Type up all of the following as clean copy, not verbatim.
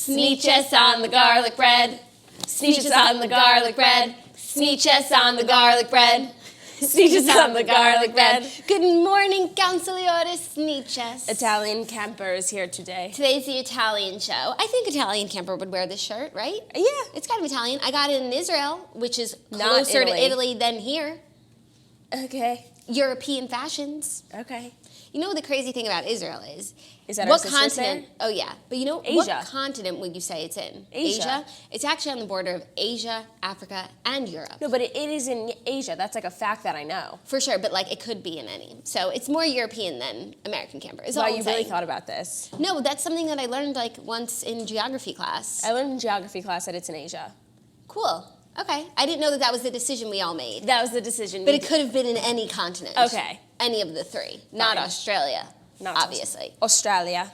Sneetches on the garlic bread. Sneetches on the garlic bread. Sneetches on the garlic bread. Sneetches on the garlic bread. Good morning, Counciliores Sneetches. Italian camper is here today. Today's the Italian show. I think Italian camper would wear this shirt, right? Yeah. It's kind of Italian. I got it in Israel, which is Not closer Italy. to Italy than here. Okay. European fashions. Okay. You know what the crazy thing about Israel is? Is that what our sisters continent? there? Oh yeah, but you know Asia. what continent would you say it's in? Asia. It's actually on the border of Asia, Africa, and Europe. No, but it is in Asia. That's like a fact that I know. For sure, but like it could be in any. So it's more European than American camper. Is Wow, all I'm you really saying. thought about this. No, that's something that I learned like once in geography class. I learned in geography class that it's in Asia. Cool. Okay. I didn't know that was the decision we all made. That was the decision. But it could have been in any continent. Okay. Any of the three. Not Fine. Australia. Not obviously. Australia.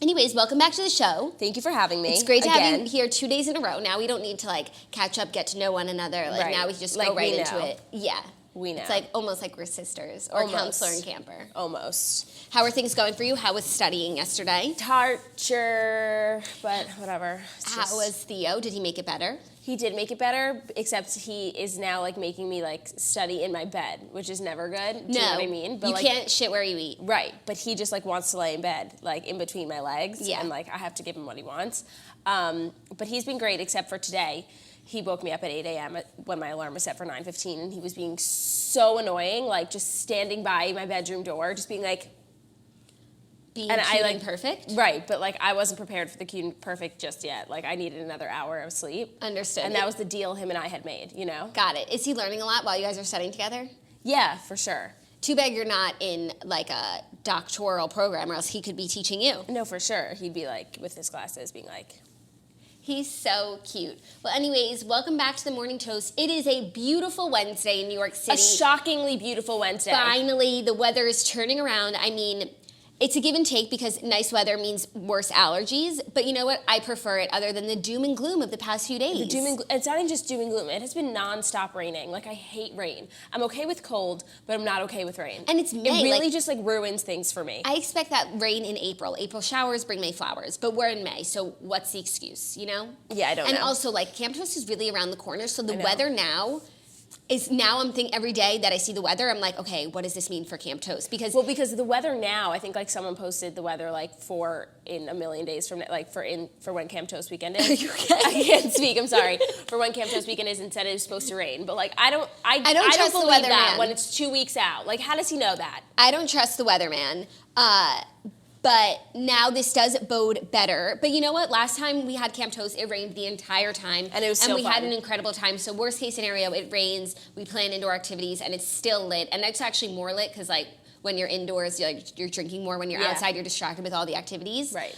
Anyways, welcome back to the show. Thank you for having me. It's great to have again. you here 2 days in a row. Now we don't need to like catch up, get to know one another. Like Right. now we just Like, go right we into know. it. Yeah. We know. It's like almost like we're sisters or Almost. counselor and camper. Almost. How are things going for you? How was studying yesterday? Torture, but whatever. It's How just- was Theo? Did he make it better? He did make it better, except he is now like making me like study in my bed, which is never good. Do you know what I mean? you like, can't shit where you eat. Right, but he just like wants to lay in bed, like in between my legs, Yeah. and like I have to give him what he wants. But he's been great, except for today. He woke me up at 8 a.m. when my alarm was set for 9:15, and he was being so annoying, like just standing by my bedroom door, just being like, Being And cute I, and like- perfect? right, but like I wasn't prepared for the cute and perfect just yet. Like I needed another hour of sleep. Understood. And that was the deal him and I had made, you know? Got it. Is he learning a lot while you guys are studying together? Yeah, for sure. Too bad you're not in like a doctoral program or else he could be teaching you. No, for sure. He'd be like, with his glasses, being like, He's so cute. Well, anyways, welcome back to the Morning Toast. It is a beautiful Wednesday in New York City. a shockingly beautiful Wednesday. Finally, the weather is turning around. I mean, it's a give and take because nice weather means worse allergies. But you know what? I prefer it other than the doom and gloom of the past few days. The doom and it's not even just doom and gloom. It has been nonstop raining. Like I hate rain. I'm okay with cold, but I'm not okay with rain. And it's May, It really like- just like ruins things for me. I expect that rain in April. April showers bring May flowers, but we're in May, so what's the excuse, you know? Yeah, I don't And know. also, like, Camp Toast is really around the corner, so the I know. weather now I'm thinking every day that I see the weather, I'm like, okay, what does this mean for Camp Toast? Because Well, because the weather now, I think like someone posted the weather like for in a million days from now, like for when Camp Toast weekend is. Are you okay? I can't speak. I'm sorry. For when Camp Toast weekend is, and said it was supposed to rain, but like I don't trust the believe that weatherman. when it's 2 weeks out. Like how does he know that? I don't trust the weatherman. But now this does bode better. But you know what? Last time we had Camp Toast, it rained the entire time. And it was still we had fun. an incredible time. So worst case scenario, it rains, we plan indoor activities, and it's still lit. And it's actually more lit because like when you're indoors, you're drinking more. When you're Yeah. outside, you're distracted with all the activities. Right.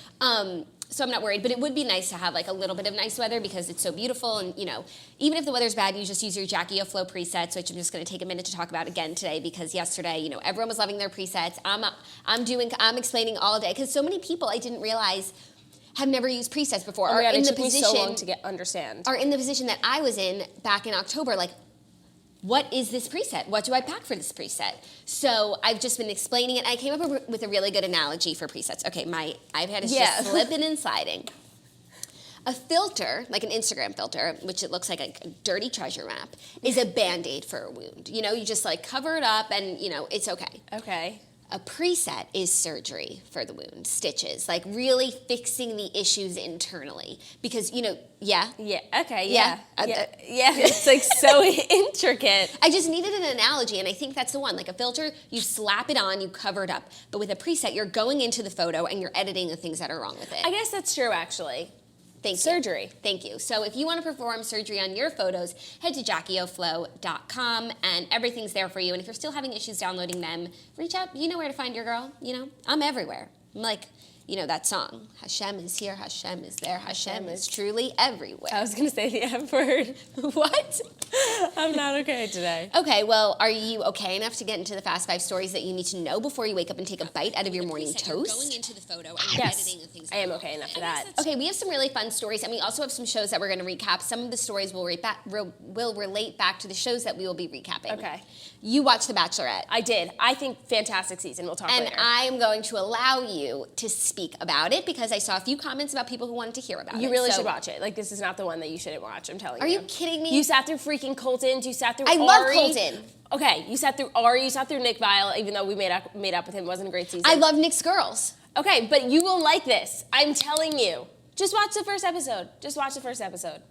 So I'm not worried, but it would be nice to have like a little bit of nice weather because it's so beautiful. And you know, even if the weather's bad, you just use your Jackie O Flow presets, which I'm just going to take a minute to talk about again today because yesterday, you know, everyone was loving their presets. I'm explaining all day because so many people I didn't realize have never used presets before. Oh my or God, in it the took me position so long to understand. are in the position that I was in back in October, like. What is this preset? What do I pack for this preset? So I've just been explaining it. I came up with a really good analogy for presets. Okay, my iPad is Yeah. just slipping and sliding. A filter, like an Instagram filter, which it looks like a dirty treasure map, is a Band-Aid for a wound. You know, you just like cover it up and, you know, it's okay. Okay. A preset is surgery for the wound, stitches, like really fixing the issues internally. Because, you know, yeah? Yeah. Okay. Yeah. Yeah. Yeah. It's like so intricate. I just needed an analogy, and I think that's the one. Like a filter, you slap it on, you cover it up. But with a preset, you're going into the photo and you're editing the things that are wrong with it. I guess that's true, actually. Thank you. Surgery. Thank you. So if you want to perform surgery on your photos, head to JackieOFlow.com and everything's there for you. And if you're still having issues downloading them, reach out. You know where to find your girl. You know, I'm everywhere. I'm like, you know, that song. Hashem is here, Hashem is there, Hashem is truly everywhere. I was going to say the F word. What? I'm not okay today. Okay, well, are you okay enough to get into the Fast 5 stories that you need to know before you wake up and take a bite out of your morning toast? Going into the photo and Yes, editing the things. I am okay enough for that. Okay, we have some really fun stories, and we also have some shows that we're going to recap. Some of the stories will relate back to the shows that we will be recapping. Okay. You watched The Bachelorette. I did. I think fantastic season. We'll talk And later. I am going to allow you to speak speak about it because I saw a few comments about people who wanted to hear about it. You really should watch it. Like, this is not the one that you shouldn't watch, I'm telling you. Are you kidding me? You sat through freaking Colton's, you sat through I Ari. love Colton. Okay, you sat through Ari, you sat through Nick Viall, even though we made up with him. It wasn't a great season. I love Nick's girls. Okay, but you will like this. I'm telling you. Just watch the first episode. Just watch the first episode.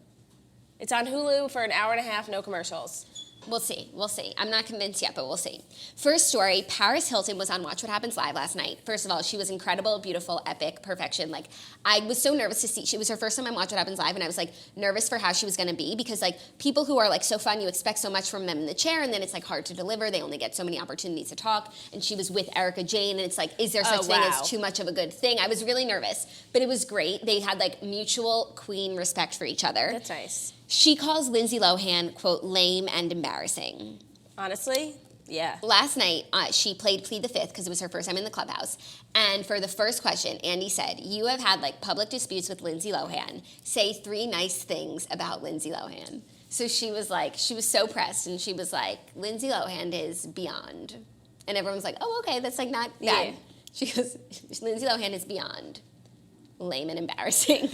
It's on Hulu for an hour and a half, no commercials. We'll see. We'll see. I'm not convinced yet, but we'll see. First story, Paris Hilton was on Watch What Happens Live last night. First of all, she was incredible, beautiful, epic, perfection. Like, I was so nervous to see. She was her first time on Watch What Happens Live, and I was, like, nervous for how she was going to be because, like, people who are, like, so fun, you expect so much from them in the chair, and then it's, like, hard to deliver. They only get so many opportunities to talk. And she was with Erica Jane, and it's, like, is there such thing as too much of a good thing? I was really nervous, but it was great. They had, like, mutual queen respect for each other. That's nice. She calls Lindsay Lohan, quote, lame and embarrassing. Honestly, yeah. Last night, she played Plead the Fifth because it was her first time in the clubhouse. And for the first question, Andy said, you have had like public disputes with Lindsay Lohan. Say 3 nice things about Lindsay Lohan. So she was so pressed. And she was like, Lindsay Lohan is beyond. And everyone was like, oh, okay, that's like not bad. Yeah. She goes, Lindsay Lohan is beyond lame and embarrassing.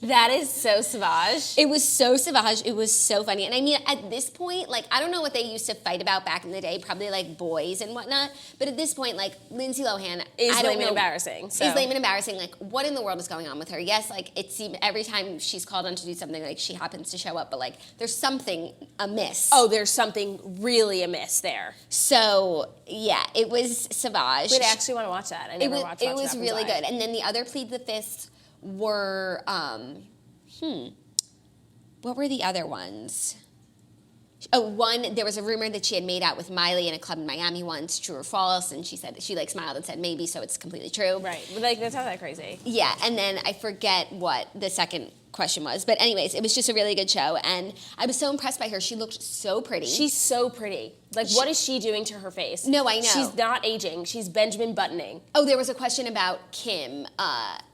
That is so savage. It was so savage. It was so funny. And I mean, at this point, like, I don't know what they used to fight about back in the day, probably like boys and whatnot. But at this point, like, Lindsay Lohan is lame and embarrassing. Is lame and embarrassing. Like, what in the world is going on with her? Yes, like, it seemed every time she's called on to do something, like, she happens to show up. But, like, there's something amiss. Oh, there's something really amiss there. So, yeah, it was savage. Wait, I actually want to watch that. I never watched it. It was really good. And then the other Plead the Fifth were, what were the other ones? Oh, one, there was a rumor that she had made out with Miley in a club in Miami once, true or false, and she said, she like smiled and said maybe, so it's completely true. Right, but like, that's not that crazy. Yeah, and then I forget what the second question was, but anyways, it was just a really good show, and I was so impressed by her. She looked so pretty. She's so pretty. Like, what is she doing to her face? No, I know. She's not aging. She's Benjamin Buttoning. Oh, there was a question about Kim,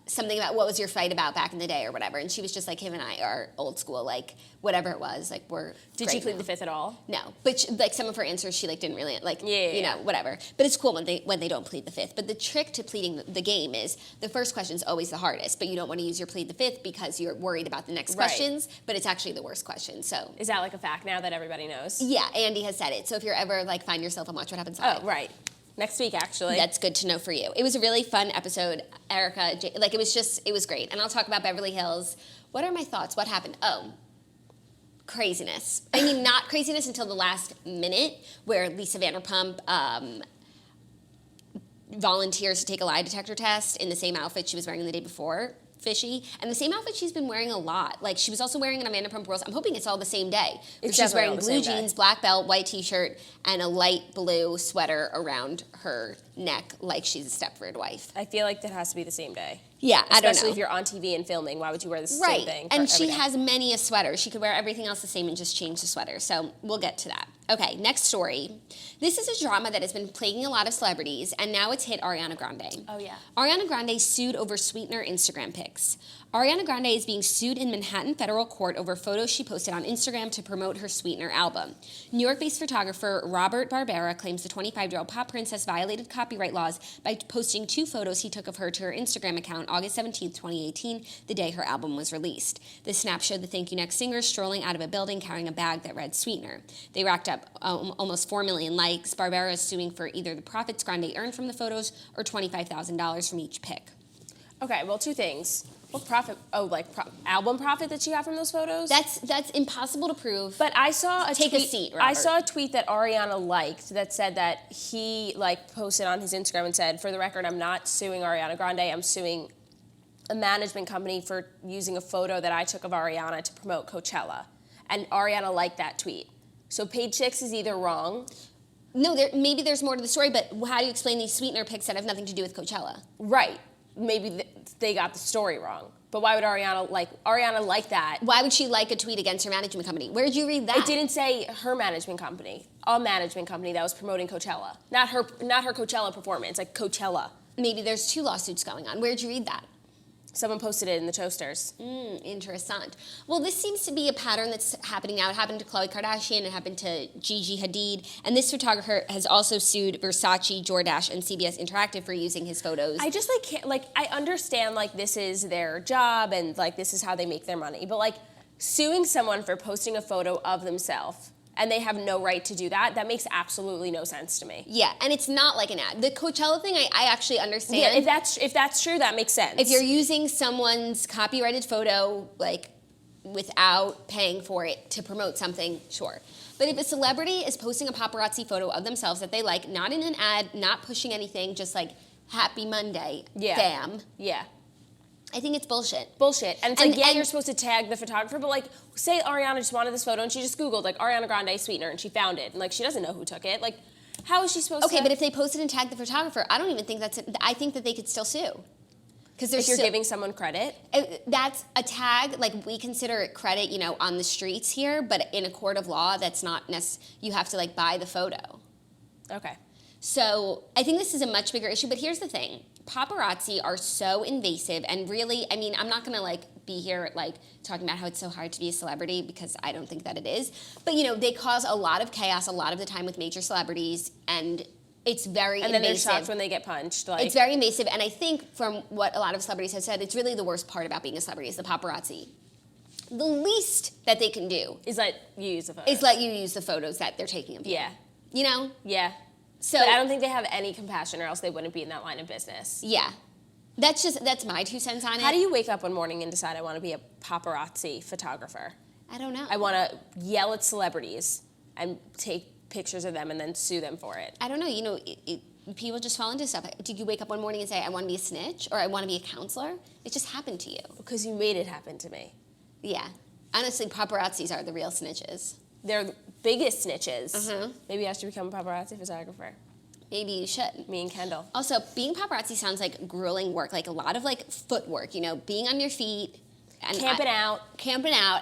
something about what was your fight about back in the day or whatever, and she was just like, him and I are old school, like, whatever it was, like, we're Did she plead the fifth at all? No, but like some of her answers, she like didn't really like, you know, whatever. But it's cool when they don't plead the fifth. But the trick to pleading the game is the first question is always the hardest, but you don't want to use your plead the fifth because you're worried about the next questions. But it's actually the worst question. So is that like a fact now that everybody knows? Yeah, Andy has said it. So if you're ever like find yourself on Watch What Happens Live. Oh, right. Next week, actually. That's good to know for you. It was a really fun episode, Erica. Like, it was great. And I'll talk about Beverly Hills. What are my thoughts? What happened? Oh, craziness. I mean, not craziness until the last minute where Lisa Vanderpump volunteers to take a lie detector test in the same outfit she was wearing the day before. Fishy. And the same outfit she's been wearing a lot. Like, she was also wearing it on Vanderpump Rules. I'm hoping it's all the same day. She's wearing blue jeans, black belt, white t-shirt, and a light blue sweater around her neck like she's a Stepford wife. I feel like that has to be the same day. Yeah, I don't know. Especially if you're on TV and filming, why would you wear the same thing? And she has many a sweater. She could wear everything else the same and just change the sweater. So we'll get to that. Okay, next story. This is a drama that has been plaguing a lot of celebrities, and now it's hit Ariana Grande. Oh, yeah. Ariana Grande sued over sweetener Instagram pics. Ariana Grande is being sued in Manhattan federal court over photos she posted on Instagram to promote her Sweetener album. New York-based photographer Robert Barbera claims the 25-year-old pop princess violated copyright laws by posting 2 photos he took of her to her Instagram account August 17, 2018, the day her album was released. The snap showed the Thank You Next singer strolling out of a building carrying a bag that read Sweetener. They racked up almost 4 million likes. Barbera is suing for either the profits Grande earned from the photos or $25,000 from each pic. Okay, well, 2 things. What profit? Oh, like album profit that she got from those photos? That's impossible to prove. But I saw a Take tweet. a seat, Robert. I saw a tweet that Ariana liked that said that he like posted on his Instagram and said, "For the record, I'm not suing Ariana Grande. I'm suing a management company for using a photo that I took of Ariana to promote Coachella." And Ariana liked that tweet. So Page 6 is either wrong. No, maybe there's more to the story, but how do you explain these sweetener pics that have nothing to do with Coachella? Right. Maybe they got the story wrong. But why would Ariana like that? Why would she like a tweet against her management company? Where did you read that? It didn't say her management company. A management company that was promoting Coachella. Not her Coachella performance, like Coachella. Maybe there's 2 lawsuits going on. Where did you read that? Someone posted it in the toasters. Interessant. Well, this seems to be a pattern that's happening now. It happened to Khloe Kardashian. It happened to Gigi Hadid. And this photographer has also sued Versace, Jordache, and CBS Interactive for using his photos. I just like can't, like, I understand like this is their job and like this is how they make their money, but like suing someone for posting a photo of themselves and they have no right to do that, that makes absolutely no sense to me. Yeah, and it's not like an ad. The Coachella thing, I actually understand. Yeah, if that's true, that makes sense. If you're using someone's copyrighted photo, like, without paying for it to promote something, sure. But if a celebrity is posting a paparazzi photo of themselves that they like, not in an ad, not pushing anything, just like, Happy Monday, fam. Yeah. I think it's bullshit. And it's like, you're supposed to tag the photographer, but like, say Ariana just wanted this photo and she just Googled like Ariana Grande sweetener and she found it. And like, she doesn't know who took it. Like, how is she supposed to? Okay, but if they posted and tagged the photographer, I don't even think I think that they could still sue. Because if you're giving someone credit? That's a tag, like we consider it credit, on the streets here, but in a court of law, that's not you have to like buy the photo. Okay. So I think this is a much bigger issue, but here's the thing. Paparazzi are so invasive and really, I mean, I'm not gonna like be here like talking about how it's so hard to be a celebrity because I don't think that it is. But they cause a lot of chaos a lot of the time with major celebrities and it's very invasive. And then they're shocked when they get punched. Like. It's very invasive and I think from what a lot of celebrities have said, it's really the worst part about being a celebrity is the paparazzi. The least that they can do is let you use the photos. Is let you use the photos that they're taking of you. Yeah. Yeah. So, but I don't think they have any compassion or else they wouldn't be in that line of business. Yeah. That's my 2 cents on it. How do you wake up one morning and decide I want to be a paparazzi photographer? I don't know. I want to yell at celebrities and take pictures of them and then sue them for it. I don't know. People just fall into stuff. Did you wake up one morning and say, I want to be a snitch or I want to be a counselor? It just happened to you. Because you made it happen to me. Yeah. Honestly, paparazzis are the real snitches. They're the biggest snitches. Mm-hmm. Maybe I should become a paparazzi photographer. Maybe you should. Me and Kendall. Also, being paparazzi sounds like grueling work, like a lot of like footwork, being on your feet. And camping out.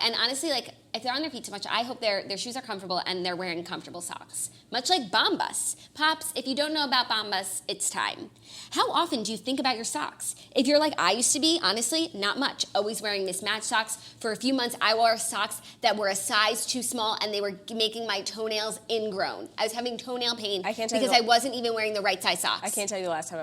And honestly, like, if they're on their feet too much, I hope their shoes are comfortable and they're wearing comfortable socks. Much like Bombas. Pops, if you don't know about Bombas, it's time. How often do you think about your socks? If you're like I used to be, honestly, not much. Always wearing mismatched socks. For a few months, I wore socks that were a size too small and they were making my toenails ingrown. I was having toenail pain because I wasn't even wearing the right size socks. I can't tell you the last time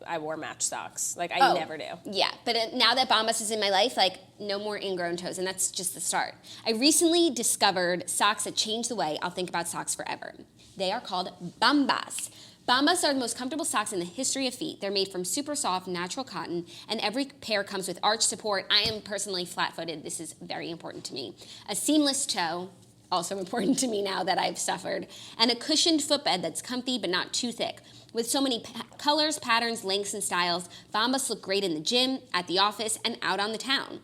I wore matched socks. Like, I never do. Yeah, but now that Bombas is in my life, like, no more ingrown toes, and that's just the start. I recently discovered socks that change the way I'll think about socks forever. They are called Bombas. Bombas are the most comfortable socks in the history of feet. They're made from super soft, natural cotton, and every pair comes with arch support. I am personally flat-footed. This is very important to me. A seamless toe, also important to me now that I've suffered, and a cushioned footbed that's comfy but not too thick. With so many colors, patterns, lengths, and styles, Bombas look great in the gym, at the office, and out on the town.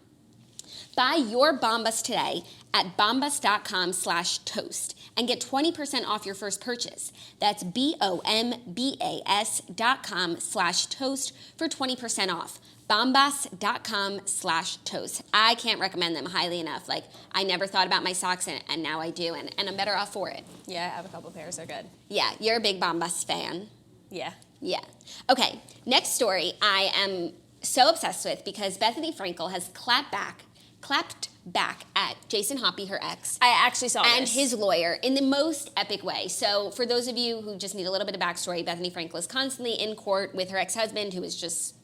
Buy your Bombas today at bombas.com/toast and get 20% off your first purchase. That's BOMBAS.com/toast for 20% off. Bombas.com/toast. I can't recommend them highly enough. Like, I never thought about my socks, and now I do, and I'm better off for it. Yeah, I have a couple pairs. They're good. Yeah, you're a big Bombas fan. Yeah. Yeah. Okay, next story I am so obsessed with because Bethenny Frankel has clapped back at Jason Hoppy, her ex. I actually saw and his lawyer in the most epic way. So for those of you who just need a little bit of backstory, Bethenny Frankel is constantly in court with her ex-husband, who is just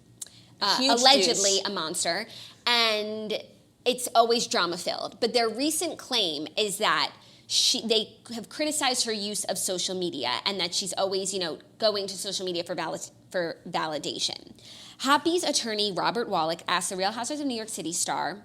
allegedly a monster. And it's always drama-filled. But their recent claim is that they have criticized her use of social media and that she's always, going to social media for validation. Hoppy's attorney, Robert Wallach, asked the Real Housewives of New York City star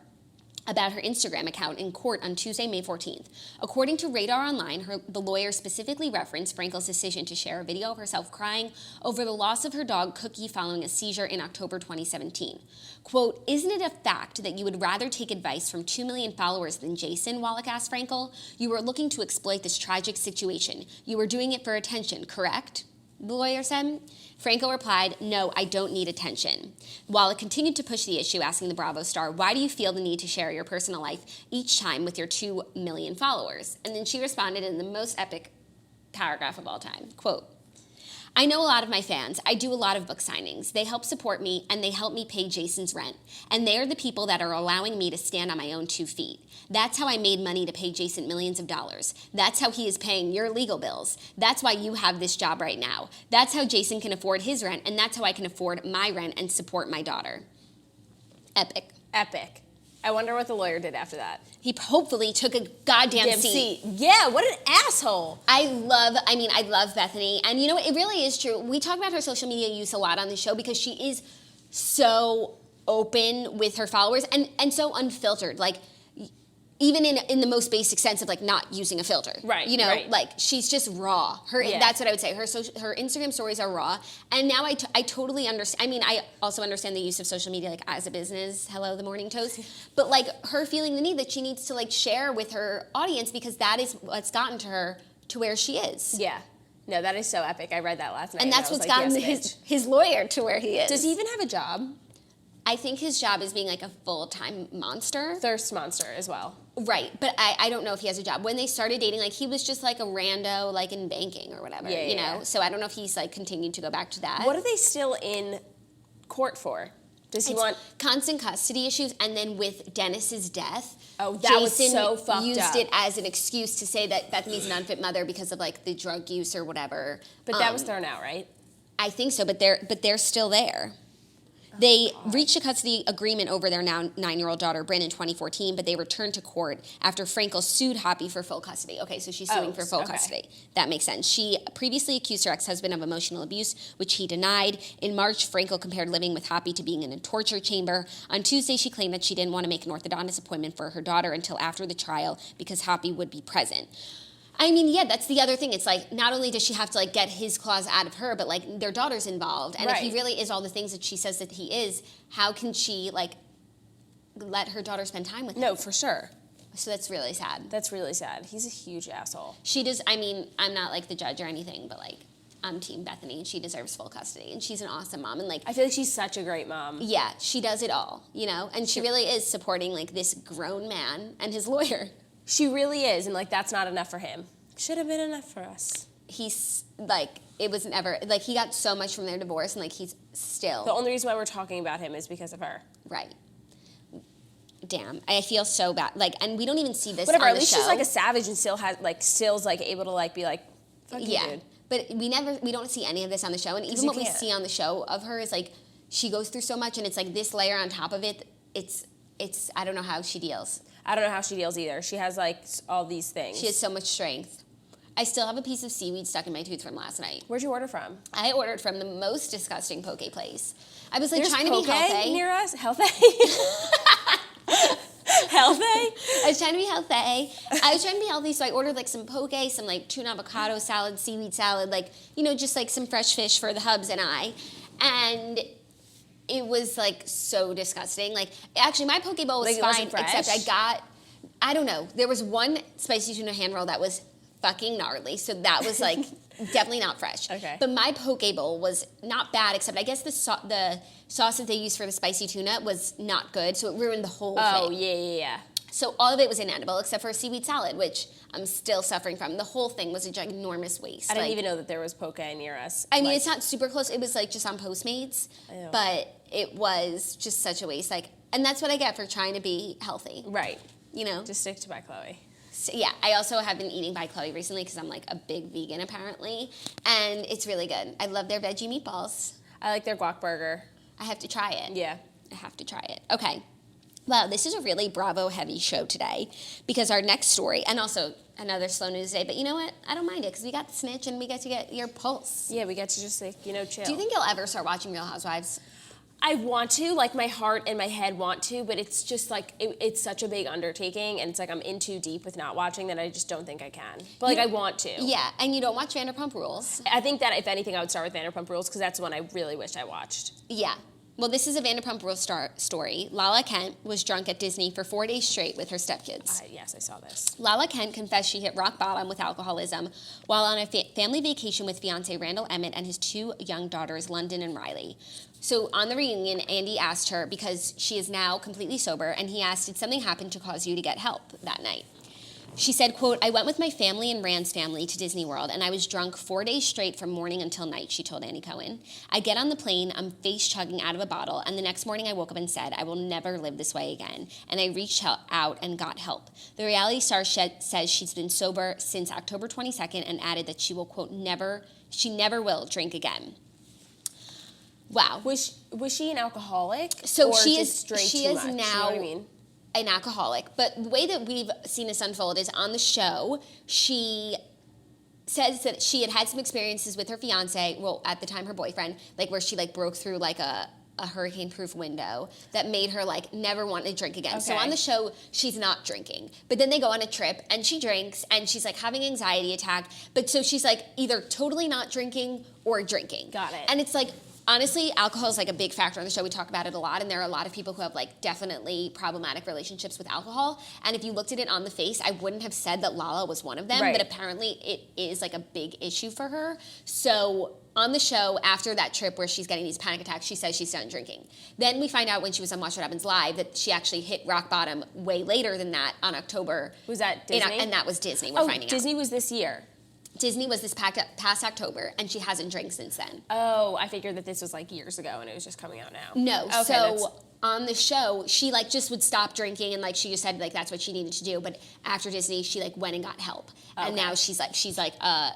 about her Instagram account in court on Tuesday, May 14th. According to Radar Online, the lawyer specifically referenced Frankel's decision to share a video of herself crying over the loss of her dog Cookie following a seizure in October 2017. Quote, "Isn't it a fact that you would rather take advice from 2 million followers than Jason?" Wallach asked Frankel. "You were looking to exploit this tragic situation. You were doing it for attention, correct?" The lawyer said. Frankel replied, "No, I don't need attention." Wallach continued to push the issue, asking the Bravo star, "Why do you feel the need to share your personal life each time with your 2 million followers?" And then she responded in the most epic paragraph of all time. Quote, I know a lot of my fans. I do a lot of book signings. They help support me, and they help me pay Jason's rent. And they are the people that are allowing me to stand on my own 2 feet. That's how I made money to pay Jason millions of dollars. That's how he is paying your legal bills. That's why you have this job right now. That's how Jason can afford his rent, and that's how I can afford my rent and support my daughter. Epic. Epic. I wonder what the lawyer did after that. He hopefully took a goddamn seat. Yeah, what an asshole. I love Bethenny. And you know what? It really is true. We talk about her social media use a lot on the show because she is so open with her followers and so unfiltered. Like, even in the most basic sense of like not using a filter, right? You know, right. like she's just raw. That's what I would say. Her Instagram stories are raw, and now I totally understand. I mean, I also understand the use of social media like as a business. Hello, the morning toast, but like her feeling the need that she needs to like share with her audience because that is what's gotten to her to where she is. Yeah. No, that is so epic. I read that last night. And that's what's gotten his lawyer to where he is. Does he even have a job? I think his job is being like a full-time monster. Thirst monster as well. Right, but I don't know if he has a job. When they started dating, like he was just like a rando, like in banking or whatever, you know? So I don't know if he's like continued to go back to that. What are they still in court for? Does he want constant custody issues? And then with Dennis's death, that was so fucked up. Used it as an excuse to say that Bethany's an unfit mother because of like the drug use or whatever. But that was thrown out, right? I think so, but they're still there. They reached a custody agreement over their now 9-year-old daughter, Bryn, in 2014, but they returned to court after Frankel sued Hoppy for full custody. Okay, so she's suing for full custody. That makes sense. She previously accused her ex-husband of emotional abuse, which he denied. In March, Frankel compared living with Hoppy to being in a torture chamber. On Tuesday, she claimed that she didn't want to make an orthodontist appointment for her daughter until after the trial because Hoppy would be present. I mean, yeah, that's the other thing. It's like, not only does she have to, like, get his claws out of her, but, like, their daughter's involved. And if he really is all the things that she says that he is, how can she, like, let her daughter spend time with him? No, for sure. So that's really sad. That's really sad. He's a huge asshole. She does, I mean, I'm not, like, the judge or anything, but, like, I'm Team Bethenny, and she deserves full custody. And she's an awesome mom. And, like, I feel like she's such a great mom. Yeah, she does it all, you know? And she really is supporting, like, this grown man and his lawyer. She really is, and, like, that's not enough for him. Should have been enough for us. He's, like, it was never, like, he got so much from their divorce, and, like, he's still. The only reason why we're talking about him is because of her. Right. Damn, I feel so bad. Like, and we don't even see this Whatever, on at the least show. she's, like, a savage and still's, like, able to, like, be like, fuck you, dude. But we don't see any of this on the show, and even what we see on the show of her is, like, she goes through so much, and it's, like, this layer on top of it, it's I don't know how she deals. I don't know how she deals either. She has, like, all these things. She has so much strength. I still have a piece of seaweed stuck in my tooth from last night. Where'd you order from? I ordered from the most disgusting poke place. I was like trying to be healthy. Near us? Healthy? Healthy? I was trying to be healthy. I was trying to be healthy, so I ordered like some poke, some like tuna avocado salad, seaweed salad, like, you know, just like some fresh fish for the hubs and I. And it was like so disgusting. Like, actually, my poke bowl was fine, except I don't know. There was one spicy tuna hand roll that was fucking gnarly, so that was like definitely not fresh. Okay. But my poke bowl was not bad, except I guess the sauce that they used for the spicy tuna was not good, so it ruined the whole thing. Oh, yeah. So all of it was inedible, except for a seaweed salad, which I'm still suffering from. The whole thing was a ginormous waste. I didn't even know that there was poke near us. I mean, it's not super close. It was like just on Postmates, but it was just such a waste. Like, and that's what I get for trying to be healthy. Right. You know? Just stick to by Chloe. So, yeah, I also have been eating by Chloe recently because I'm like a big vegan apparently, and it's really good. I love their veggie meatballs. I like their guac burger. I have to try it. Yeah. I have to try it. Okay. Wow, this is a really Bravo heavy show today because our next story, and also another slow news day, but you know what? I don't mind it because we got the snitch and we get to get your pulse. Yeah, we get to just like, you know, chill. Do you think you'll ever start watching Real Housewives? I want to, like my heart and my head want to, but it's just like, it's such a big undertaking and it's like I'm in too deep with not watching that I just don't think I can. But like I want to. Yeah, and you don't watch Vanderpump Rules. I think that if anything I would start with Vanderpump Rules because that's one I really wished I watched. Yeah. Well, this is a Vanderpump Rules story. Lala Kent was drunk at Disney for 4 days straight with her stepkids. Yes, I saw this. Lala Kent confessed she hit rock bottom with alcoholism while on a family vacation with fiancé Randall Emmett and his 2 young daughters, London and Riley. So on the reunion, Andy asked her, because she is now completely sober, and he asked, did something happen to cause you to get help that night? She said, quote, I went with my family and Rand's family to Disney World, and I was drunk 4 days straight from morning until night, she told Annie Cohen. I get on the plane, I'm face chugging out of a bottle, and the next morning I woke up and said, I will never live this way again. And I reached out and got help. The reality star says she's been sober since October 22nd and added that she will, quote, she never will drink again. Wow. Was she an alcoholic? So or she just drank she too is much? now You know what I mean? an alcoholic. But the way that we've seen this unfold is on the show, she says that she had some experiences with her fiance, well, at the time her boyfriend, like where she like broke through like a hurricane-proof window that made her like never want to drink again. Okay. So on the show, she's not drinking. But then they go on a trip and she drinks and she's like having an anxiety attack. But so she's like either totally not drinking or drinking. Got it. And it's like, honestly, alcohol is like a big factor on the show. We talk about it a lot, and there are a lot of people who have like definitely problematic relationships with alcohol. And if you looked at it on the face, I wouldn't have said that Lala was one of them, right. But apparently it is like a big issue for her. So on the show, after that trip where she's getting these panic attacks, she says she's done drinking. Then we find out when she was on Watch What Happens Live that she actually hit rock bottom way later than that on October. Was that Disney? And that was Disney, we're finding out. Disney was this year. Disney was this past October, and she hasn't drank since then. Oh, I figured that this was like years ago, and it was just coming out now. No, okay, so on the show, she like just would stop drinking, and like she just said like that's what she needed to do. But after Disney, she like went and got help, and now she's like a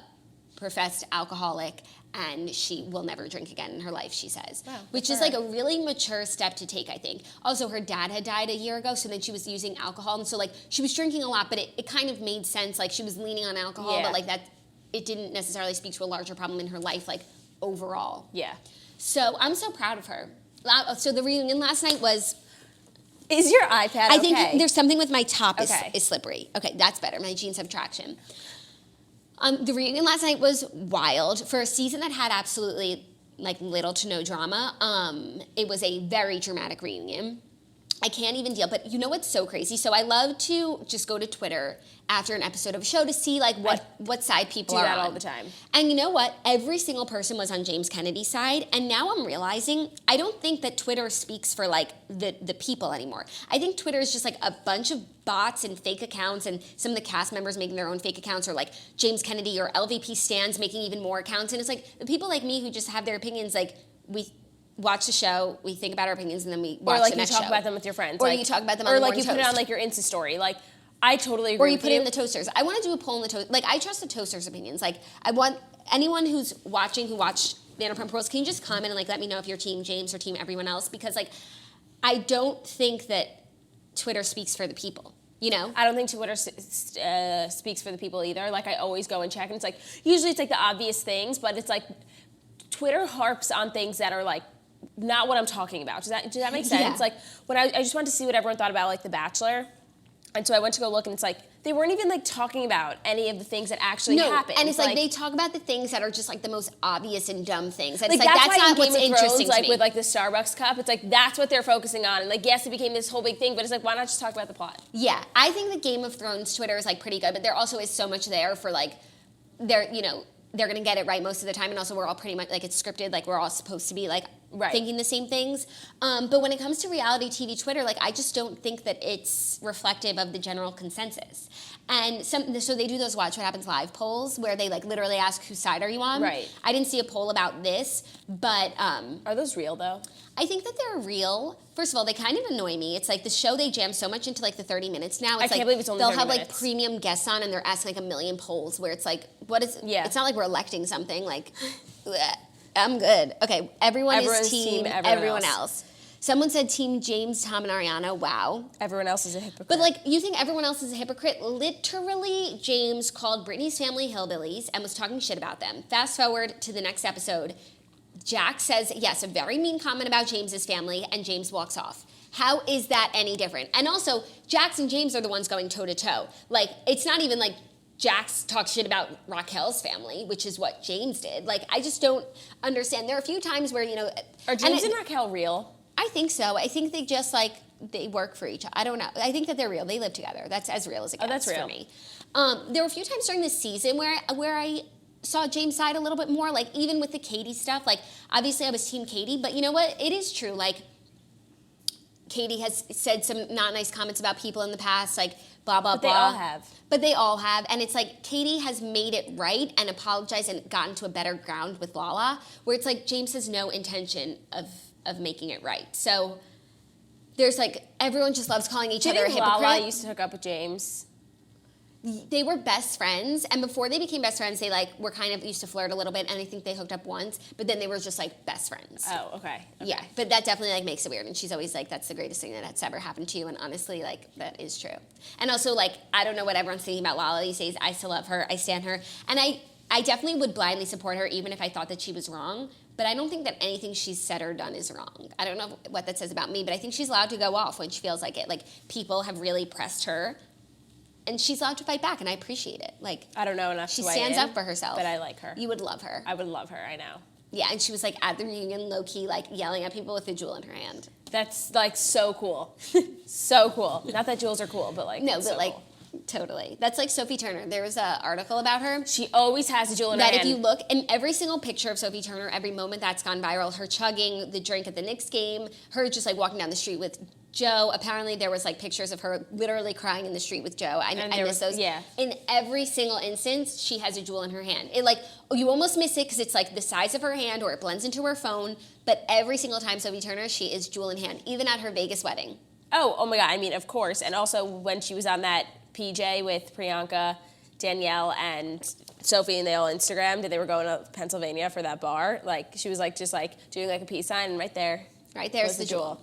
professed alcoholic, and she will never drink again in her life, she says. Wow, which is like a really mature step to take, I think. Also, her dad had died a year ago, so then she was using alcohol, and so like she was drinking a lot, but it kind of made sense. Like she was leaning on alcohol, but like that. It didn't necessarily speak to a larger problem in her life, like overall. Yeah. So I'm so proud of her. So the reunion last night was. Is your iPad I think there's something with my top is slippery. Okay, that's better. My jeans have traction. The reunion last night was wild for a season that had absolutely like little to no drama. It was a very dramatic reunion. I can't even deal, but you know what's so crazy? So I love to just go to Twitter after an episode of a show to see like what side people are on. Do that all the time. And you know what? Every single person was on James Kennedy's side, and now I'm realizing I don't think that Twitter speaks for like the people anymore. I think Twitter is just like a bunch of bots and fake accounts, and some of the cast members making their own fake accounts, or like James Kennedy or LVP stans making even more accounts. And it's like the people like me who just have their opinions, like we watch the show, we think about our opinions, and then we watch the next show. Or like you talk about them with your friends. Or you talk about them on the morning toast. Or like you put it on like your Insta story. Like, I totally agree with you. Or you put it in the Toasters. I want to do a poll in the Toasters. Like, I trust the Toasters' opinions. Like, I want anyone who's watching, who watched Vanderpump Rules, can you just comment and like let me know if you're team James or team everyone else? Because like, I don't think that Twitter speaks for the people. You know? I don't think Twitter speaks for the people either. Like, I always go and check, and it's like, usually it's like the obvious things, but it's like, Twitter harps on things that are like, not what I'm talking about. Does that make sense? Yeah. Like, when I just wanted to see what everyone thought about like The Bachelor, and so I went to go look, and it's like they weren't even like talking about any of the things that actually happened. And it's like they talk about the things that are just like the most obvious and dumb things. And like, it's like that's not what's what's interesting like to me. with like the Starbucks cup, it's like that's what they're focusing on. And like yes, it became this whole big thing, but it's like why not just talk about the plot? Yeah, I think the Game of Thrones Twitter is like pretty good, but there also is so much there for like they're going to get it right most of the time, and also we're all pretty much like it's scripted, like we're all supposed to be like thinking the same things. But when it comes to reality TV Twitter, like I just don't think that it's reflective of the general consensus. And so they do those Watch What Happens Live polls where they like literally ask whose side are you on. Right. I didn't see a poll about this, but are those real though? I think that they're real. First of all, they kind of annoy me. It's like the show they jam so much into like the 30 minutes now. It's I can't believe it's only 30 they'll have minutes. like premium guests on, and they're asking like a million polls where it's like, what is? Yeah. It's not like we're electing something. Like, bleh, I'm good. Okay, everyone's is team everyone else. Someone said Team James, Tom, and Ariana. Wow. Everyone else is a hypocrite. But like, you think everyone else is a hypocrite? Literally, James called Brittany's family hillbillies and was talking shit about them. Fast forward to the next episode. Jack says, yes, a very mean comment about James's family, and James walks off. How is that any different? And also, Jax and James are the ones going toe-to-toe. Like, it's not even like Jax talks shit about Raquel's family, which is what James did. Like, I just don't understand. There are a few times where, Are James and Raquel real? I think so. I think they just, like, they work for each other. I don't know. I think that they're real. They live together. That's as real as it gets that's real. for me. There were a few times during this season where I saw James' side a little bit more, like, even with the Katie stuff. Like, obviously I was Team Katie, but you know what? It is true. Like, Katie has said some not nice comments about people in the past, like, blah, blah, But they blah. all have. But they all have. And it's like Katie has made it right and apologized and gotten to a better ground with Lala, where it's like James has no intention of making it right. So there's like, everyone just loves calling each other a hypocrite. Lala used to hook up with James? They were best friends, and before they became best friends, they like were kind of used to flirt a little bit, and I think they hooked up once, but then they were just like best friends. Oh, okay. Yeah, but that definitely like makes it weird, and she's always like, that's the greatest thing that's ever happened to you, and honestly, like, that is true. And also, like, I don't know what everyone's thinking about Lala these days. I still love her. I stan her, and I definitely would blindly support her even if I thought that she was wrong, but I don't think that anything she's said or done is wrong. I don't know what that says about me, but I think she's allowed to go off when she feels like it. Like, people have really pressed her, and she's allowed to fight back, and I appreciate it. Like, I don't know enough she to weigh stands in, up for herself. but I like her. You would love her. I would love her, I know. Yeah, and she was like at the reunion, low key, like yelling at people with a jewel in her hand. That's like so cool. So cool. Not that jewels are cool, but like, No, it's but so like, cool. totally. That's like Sophie Turner. There was an article about her. She always has a jewel in her That hand. if you look in every single picture of Sophie Turner, every moment that's gone viral, her chugging the drink at the Knicks game, her just like walking down the street with Joe. Apparently there was like pictures of her literally crying in the street with Joe. I miss those. Yeah. In every single instance, she has a jewel in her hand. It like, you almost miss it because it's like the size of her hand or it blends into her phone. But every single time Sophie Turner, she is jewel in hand, even at her Vegas wedding. Oh my God. I mean, of course. And also when she was on that PJ with Priyanka, Danielle, and Sophie, and they all Instagrammed, and they were going to Pennsylvania for that bar. Like, she was like, just like doing like a peace sign, and right there's the jewel.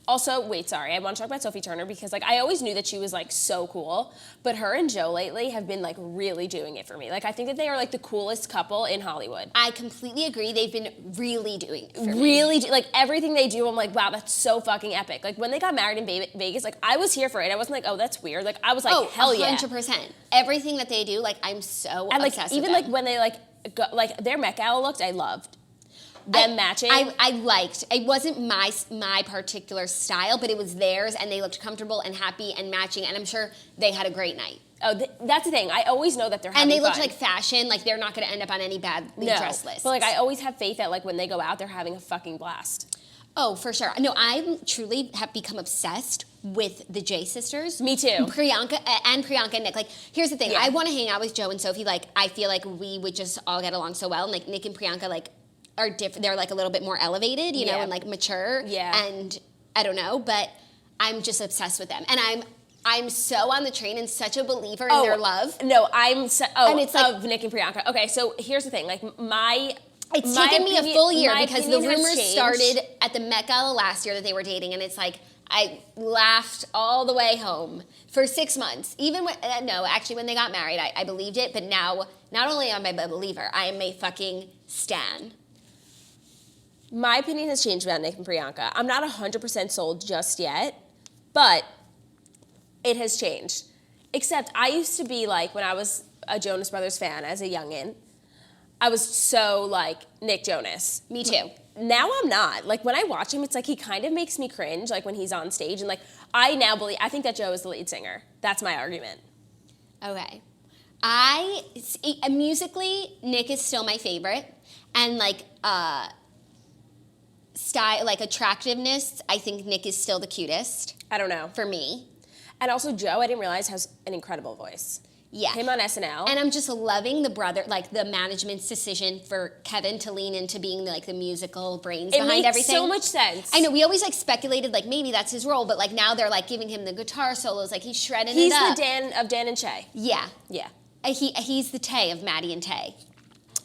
Also, wait, sorry, I want to talk about Sophie Turner because, like, I always knew that she was, like, so cool, but her and Joe lately have been, like, really doing it for me. Like, I think that they are, like, the coolest couple in Hollywood. I completely agree. They've been really doing it for me. Really, like, everything they do, I'm like, wow, that's so fucking epic. Like, when they got married in Vegas, like, I was here for it. I wasn't like, oh, that's weird. Like, I was like, hell yeah. 100%. Everything that they do, like, I'm so and, like, obsessed even, with them. like, when they, like, like, their Met Gala looks, I loved. Them matching. I liked. It wasn't my particular style, but it was theirs, and they looked comfortable and happy and matching, and I'm sure they had a great night. Oh, that's the thing. I always know that they're having fun. And they looked fun. like fashion, like they're not going to end up on any badly dressed lists. But, like, I always have faith that, like, when they go out, they're having a fucking blast. Oh, for sure. No, I truly have become obsessed with the J sisters. Me too. Priyanka and Nick. Like, here's the thing. Yeah. I want to hang out with Joe and Sophie. Like, I feel like we would just all get along so well. And, like, Nick and Priyanka, like, are different. They're, like, a little bit more elevated, you know, and, like, mature. Yeah. And I don't know, but I'm just obsessed with them. And I'm so on the train and such a believer in their love. No, and it's like, of Nick and Priyanka. Okay, so here's the thing. Like, It's taken me a full year because the rumors changed. started at the Met Gala last year that they were dating, and it's like I laughed all the way home for 6 months. Even when, actually when they got married, I believed it, but now not only am I a believer, I am a fucking stan. My opinion has changed about Nick and Priyanka. I'm not 100% sold just yet, but it has changed. Except I used to be like, when I was a Jonas Brothers fan as a youngin', I was so like Nick Jonas. Me too. Now I'm not. Like, when I watch him, it's like he kind of makes me cringe, like when he's on stage. And like, I think that Joe is the lead singer. That's my argument. Okay. Musically, Nick is still my favorite. And like, style, like attractiveness, I think Nick is still the cutest. I don't know. For me. And also Joe, I didn't realize, has an incredible voice. Yeah. Him on SNL. And I'm just loving the management's decision for Kevin to lean into being like the musical brains behind everything. It makes so much sense. I know, we always like speculated like maybe that's his role, but like now they're like giving him the guitar solos, like he's shredding it up. He's the Dan and Shay. Yeah. Yeah. He's the Tay of Maddie and Tay.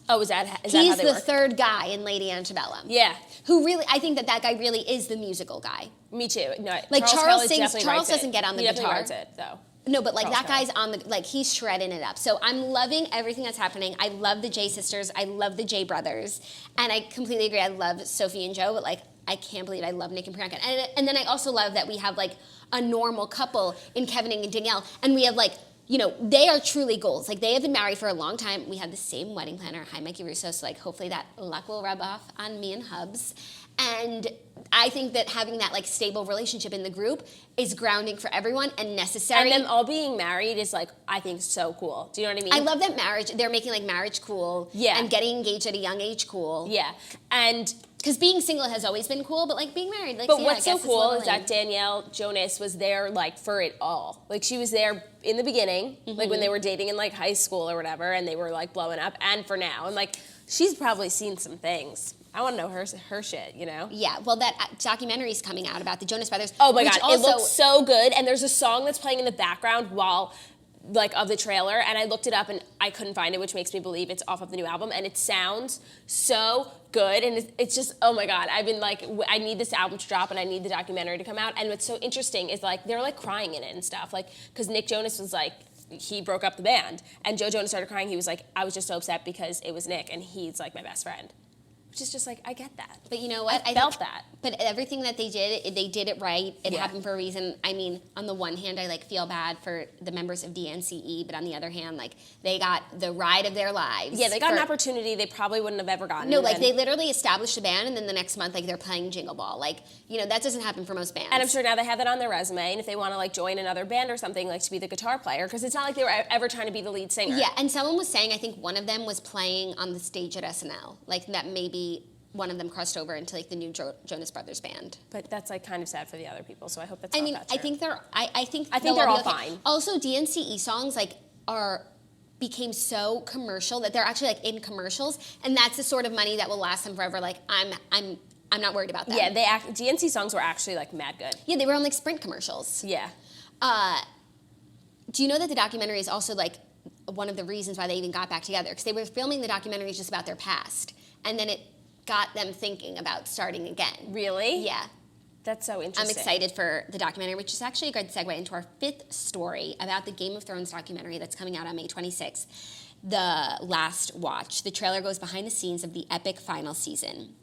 Oh, is that how they He's work? the third guy in Lady Antebellum. Yeah. Who really, I think that guy really is the musical guy. Me too. No, like Charles sings. Charles doesn't get on the guitar. He definitely writes it, though. No, but like Charles that guy's on the, like he's shredding it up. So I'm loving everything that's happening. I love the J sisters. I love the J brothers. And I completely agree. I love Sophie and Joe, but like I can't believe I love Nick and Priyanka. And then I also love that we have like a normal couple in Kevin and Danielle. And we have like, you know, they are truly goals. Like they have been married for a long time. We had the same wedding planner. Hi, Mikey Russo. So like hopefully that luck will rub off on me and Hubs. And I think that having that like stable relationship in the group is grounding for everyone and necessary. And them all being married is like, I think so cool. Do you know what I mean? I love that they're making like marriage cool. Yeah. And getting engaged at a young age cool. Yeah. And Because being single has always been cool, but like being married, like. But yeah, what's I so guess cool it's is that Danielle Jonas was there like for it all. Like she was there in the beginning, like when they were dating in like high school or whatever, and they were like blowing up, and for now, and like she's probably seen some things. I want to know her shit, you know? Yeah, well, that documentary is coming out about the Jonas Brothers. Oh my God, also, it looks so good, and there's a song that's playing in the background while, like, of the trailer, and I looked it up and I couldn't find it, which makes me believe it's off of the new album, and it sounds so good, and it's just, oh my God, I've been like, I need this album to drop, and I need the documentary to come out, and what's so interesting is, like, they're, like, crying in it and stuff, like, because Nick Jonas was, like, he broke up the band, and Joe Jonas started crying. He was like, I was just so upset because it was Nick, and he's, like, my best friend. Which is just like, I get that. But you know what? I felt that. But everything that they did it right. It Yeah. happened for a reason. I mean, on the one hand, I like feel bad for the members of DNCE, but on the other hand, like they got the ride of their lives. Yeah, they got an opportunity they probably wouldn't have ever gotten. No, like they literally established a band, and then the next month, like they're playing Jingle Ball. Like, you know, that doesn't happen for most bands. And I'm sure now they have that on their resume, and if they want to like join another band or something, like to be the guitar player, because it's not like they were ever trying to be the lead singer. Yeah, and someone was saying, I think one of them was playing on the stage at SNL, like that maybe one of them crossed over into like the new Jonas Brothers band. But that's like kind of sad for the other people, so I hope that's I not mean, that true. I think they're. I think they're all okay. fine. Also, DNCE songs like became so commercial that they're actually like in commercials, and that's the sort of money that will last them forever. Like I'm not worried about that. Yeah, DNC songs were actually like mad good. Yeah, they were on like Sprint commercials. Yeah. Do you know that the documentary is also like one of the reasons why they even got back together? Because they were filming the documentary just about their past, and then it got them thinking about starting again. Really? Yeah. That's so interesting. I'm excited for the documentary, which is actually a good segue into our fifth story about the Game of Thrones documentary that's coming out on May 26th. The Last Watch. The trailer goes behind the scenes of the epic final season.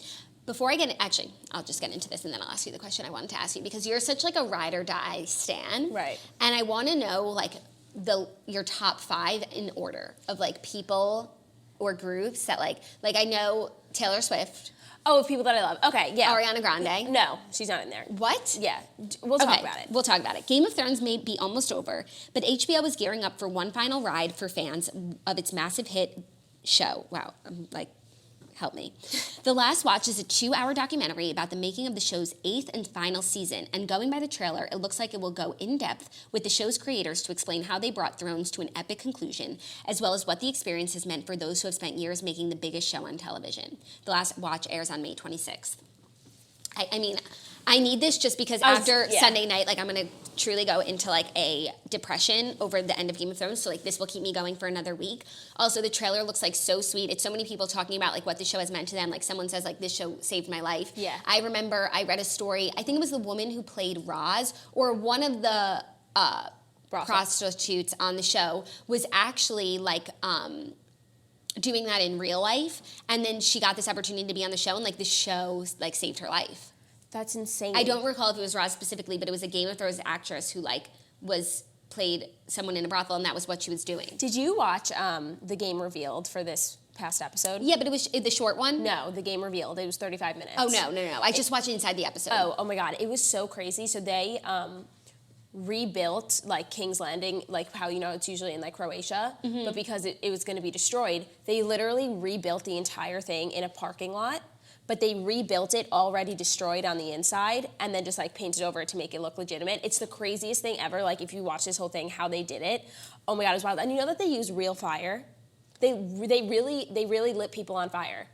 Before I actually, I'll just get into this and then I'll ask you the question I wanted to ask you, because you're such like a ride or die stan. Right. And I want to know like your top 5 in order of like people or groups that like I know Taylor Swift. Oh, people that I love. Okay, yeah. Ariana Grande. No, she's not in there. What? Yeah, we'll talk about it. We'll talk about it. Game of Thrones may be almost over, but HBO is gearing up for one final ride for fans of its massive hit show. Wow, I'm like, help me. The Last Watch is a 2-hour documentary about the making of the show's 8th and final season, and going by the trailer, it looks like it will go in depth with the show's creators to explain how they brought Thrones to an epic conclusion, as well as what the experience has meant for those who have spent years making the biggest show on television. The Last Watch airs on May 26th. I mean, I need this just because after Sunday night, like I'm going to truly go into like a depression over the end of Game of Thrones. So like this will keep me going for another week. Also, the trailer looks like so sweet. It's so many people talking about like what the show has meant to them. Like someone says like this show saved my life. Yeah. I remember I read a story. I think it was the woman who played Roz or one of the prostitutes on the show was actually like doing that in real life, and then she got this opportunity to be on the show, and like the show like saved her life. That's insane. I don't recall if it was Roz specifically, but it was a Game of Thrones actress who like played someone in a brothel, and that was what she was doing. Did you watch The Game Revealed for this past episode? Yeah, but it was the short one. No, The Game Revealed. It was 35 minutes. Oh no! I just watched it inside the episode. Oh my God, it was so crazy. So they rebuilt like King's Landing, like how you know it's usually in like Croatia, but because it was going to be destroyed, they literally rebuilt the entire thing in a parking lot. But they rebuilt it already destroyed on the inside and then just like painted over it to make it look legitimate. It's the craziest thing ever. Like if you watch this whole thing, how they did it, oh my God, it was wild. And you know that they use real fire? They really lit people on fire.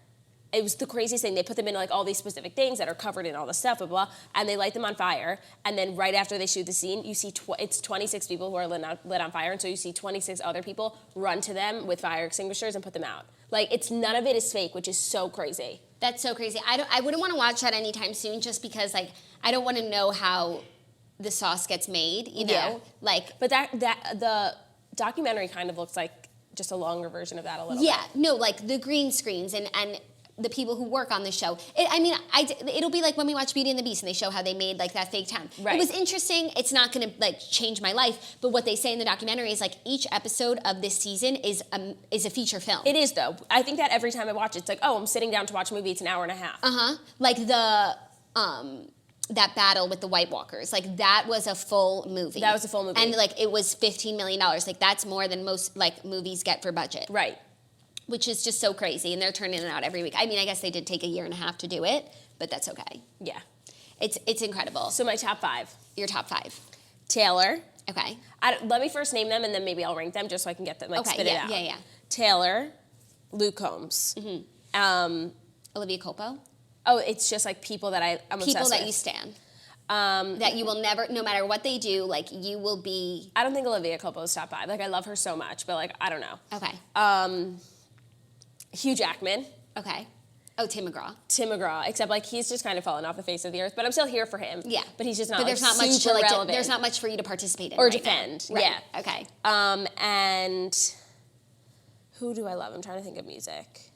It was the craziest thing. They put them in like all these specific things that are covered in all this stuff, blah, blah, and they light them on fire. And then right after they shoot the scene, you see it's 26 people who are lit on fire. And so you see 26 other people run to them with fire extinguishers and put them out. Like none of it is fake, which is so crazy. That's so crazy. I wouldn't want to watch that anytime soon just because like I don't want to know how the sauce gets made, you know? Yeah. Like but the documentary kind of looks like just a longer version of that a little bit. Yeah, no, like the green screens and the people who work on the show. It'll be like when we watch Beauty and the Beast and they show how they made like that fake town. Right. It was interesting. It's not going to like change my life, but what they say in the documentary is like each episode of this season is a feature film. It is though. I think that every time I watch it, it's like, oh, I'm sitting down to watch a movie. It's an hour and a half. Like the that battle with the White Walkers, like that was a full movie. That was a full movie, and like it was $15 million. Like that's more than most like movies get for budget. Right. which is just so crazy. And they're turning it out every week. I mean, I guess they did take a year and a half to do it, but that's okay. Yeah. It's incredible. So my top 5. Your top 5. Taylor. Okay. Let me first name them, and then maybe I'll rank them just so I can get them, like, spit it out. Yeah. Taylor, Luke Combs. Olivia Culpo. Oh, it's just, like, people that I'm obsessed with. People that you stan. That you will never, no matter what they do, like, you will be... I don't think Olivia Culpo is top 5. Like, I love her so much, but, like, I don't know. Okay. Hugh Jackman. Okay. Oh, Tim McGraw. Tim McGraw, except, like, he's just kind of fallen off the face of the earth, but I'm still here for him. Yeah. But he's just not, but there's like, not much super to, like, relevant. there's not much for you to participate in or right defend. Now. Right. Yeah. Okay. And who do I love? I'm trying to think of music.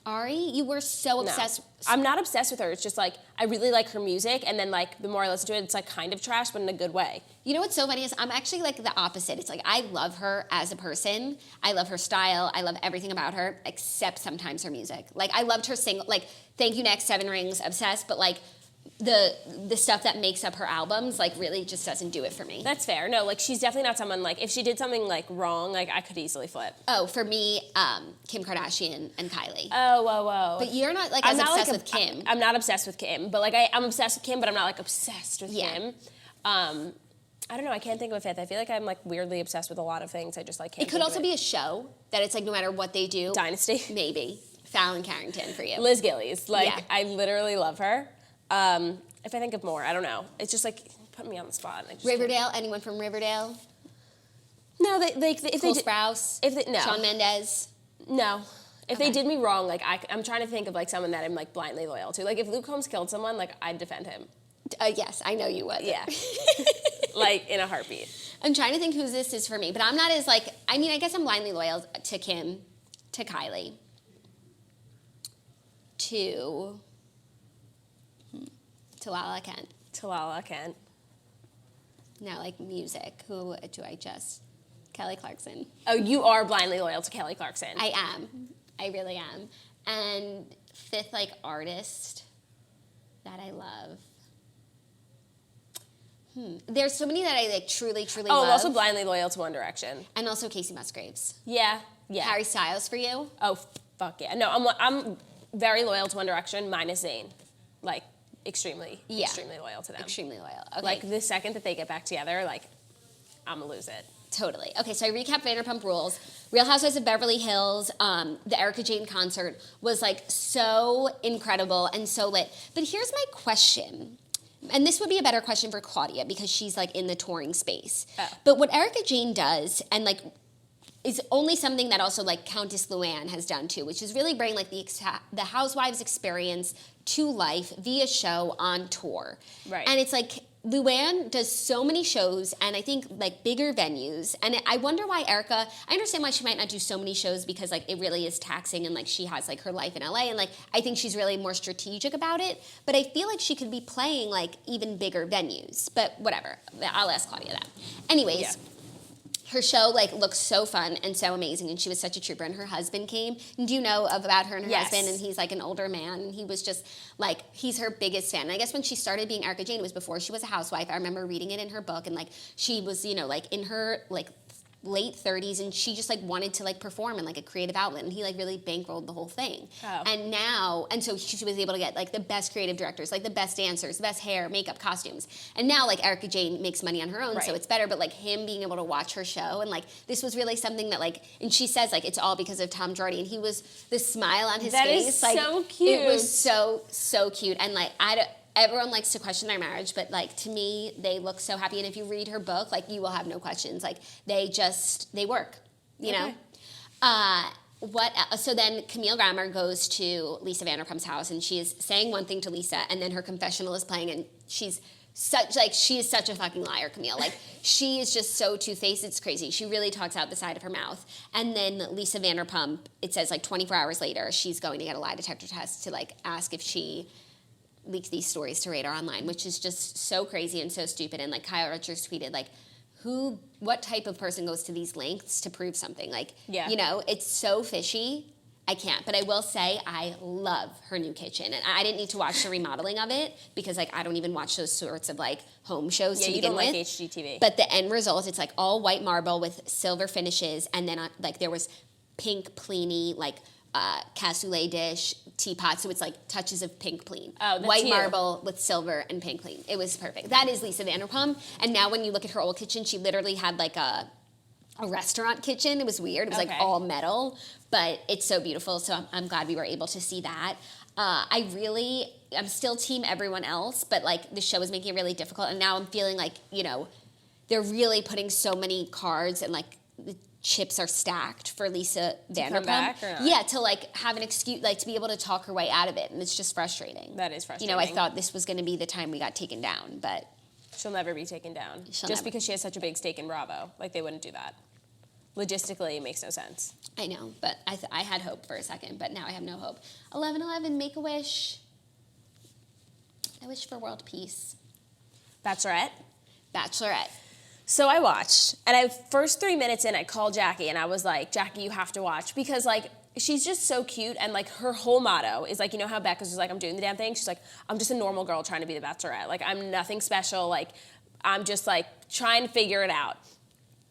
Ari, you were so No. obsessed. I'm not obsessed with her. It's just, like, I really like her music, and then, like, the more I listen to it, it's, like, kind of trash, but in a good way. You know what's so funny is I'm actually, like, the opposite. It's like I love her as a person. I love her style. I love everything about her, except sometimes her music. Like, I loved her single, like, Thank You Next, 7 Rings, obsessed, but, like, the stuff that makes up her albums, like, really just doesn't do it for me. That's fair. No, like, she's definitely not someone, like, if she did something, like, wrong, like, I could easily flip. Oh, for me, Kim Kardashian and Kylie. Oh, whoa. But you're not, like, as obsessed with Kim. I'm not obsessed with Kim, but, like, I'm obsessed with Kim, but I'm not, like, obsessed with Kim. I don't know. I can't think of a fifth. I feel like I'm, like, weirdly obsessed with a lot of things. I just, like, can't It could also be a show that it's, like, no matter what they do. Dynasty. Maybe. Fallon Carrington for you. Liz Gillies. Like, Yeah. I literally love her. If I think of more, I don't know. It's just, like, putting me on the spot. And I just Riverdale? Anyone from Riverdale? No, if they Cole did, Sprouse? no. Shawn Mendes? No. If they Okay. did me wrong, like, I'm trying to think of, like, someone that I'm, like, blindly loyal to. Like, if Luke Combs killed someone, like, I'd defend him. Yes, I know you would. Yeah. Like, in a heartbeat. I'm trying to think who this is for me, but I'm not as, like, I mean, I guess I'm blindly loyal to Kim, to Kylie, to Lala Kent. To Lala Kent. Now, like, music, who do I just? Kelly Clarkson. Oh, you are blindly loyal to Kelly Clarkson. I am. I really am. And fifth, like, artist that I love. There's so many that I, like, truly love. I'm also blindly loyal to One Direction. And also Casey Musgraves. Yeah. Harry Styles for you? Oh, fuck yeah. No, I'm very loyal to One Direction, minus Zayn. Like, extremely loyal to them. Extremely loyal. Okay. Like, the second that they get back together, like, I'm gonna lose it. Totally. Okay, so I recap Vanderpump Rules. Real Housewives of Beverly Hills, the Erika Jane concert was, like, so incredible and so lit. But here's my question. And this would be a better question for Claudia because she's, like, in the touring space. Oh. But what Erika Jane does, and, like, is only something that also, like, Countess Luann has done too, which is really bring, like, the Housewives experience to life via show on tour. Right. And it's like Luann does so many shows and I think, like, bigger venues. And I wonder why Erika, I understand why she might not do so many shows because, like, it really is taxing and, like, she has, like, her life in LA and, like, I think she's really more strategic about it. But I feel like she could be playing, like, even bigger venues. But whatever. I'll ask Claudia that. Anyways. Yeah. Her show, like, looks so fun and so amazing, and she was such a trooper, and her husband came. And do you know about her and her Yes. husband? And he's, like, an older man, and he was just, like, he's her biggest fan. And I guess when she started being Erika Jane, it was before she was a housewife. I remember reading it in her book, and, like, she was, you know, like, in her, like, late 30s, and she just, like, wanted to, like, perform in, like, a creative outlet, and he, like, really bankrolled the whole thing. Oh. And now, and so she was able to get, like, the best creative directors, like, the best dancers, the best hair, makeup, costumes. And now, like, Erika Jane makes money on her own, so Right. it's better, but, like, him being able to watch her show, and, like, this was really something that, like, and she says, like, it's all because of Tom Girardi, and he was, the smile on his That face, is like, so cute. it was so cute, and, like, everyone likes to question their marriage, but, like, to me, they look so happy. And if you read her book, like, you will have no questions. Like, they work, you know? So then Camille Grammer goes to Lisa Vanderpump's house, and she is saying one thing to Lisa, and then her confessional is playing, and she is such a fucking liar, Camille. Like, she is just so two-faced, it's crazy. She really talks out the side of her mouth. And then Lisa Vanderpump, it says, like, 24 hours later, she's going to get a lie detector test to, like, ask if she leaked these stories to Radar Online, which is just so crazy and so stupid. And, like, Kyle Richards tweeted, like, what type of person goes to these lengths to prove something? Like, Yeah. you know, it's so fishy. I can't. But I will say I love her new kitchen. And I didn't need to watch the remodeling of it because, like, I don't even watch those sorts of, like, home shows to you begin don't with. like HGTV. But the end result, it's, like, all white marble with silver finishes. And then, like, there was pink, pleeny, like, cassoulet dish, teapot, so it's like touches of pink pleen. Oh, that's White you. marble with silver and pink pleen. It was perfect. That is Lisa Vanderpump. And now when you look at her old kitchen, she literally had like a restaurant kitchen. It was weird. It was like all metal, but it's so beautiful. So I'm glad we were able to see that. I'm still team everyone else, but like the show is making it really difficult. And now I'm feeling like, you know, they're really putting so many cards and like the chips are stacked for Lisa Vanderpump. Come back or not? Yeah, to like have an excuse, like to be able to talk her way out of it. And it's just frustrating. That is frustrating. You know, I thought this was going to be the time we got taken down, but she'll never be taken down. Because she has such a big stake in Bravo. Like, they wouldn't do that. Logistically, it makes no sense. I know, but I had hope for a second, but now I have no hope. 11/11, make a wish. I wish for world peace. Bachelorette? Bachelorette. So I watched, and first 3 minutes in, I called Jackie, and I was like, Jackie, you have to watch. Because, like, she's just so cute, and, like, her whole motto is, like, you know how Becca's just like, I'm doing the damn thing? She's like, I'm just a normal girl trying to be the Bachelorette. Like, I'm nothing special. Like, I'm just, like, trying to figure it out.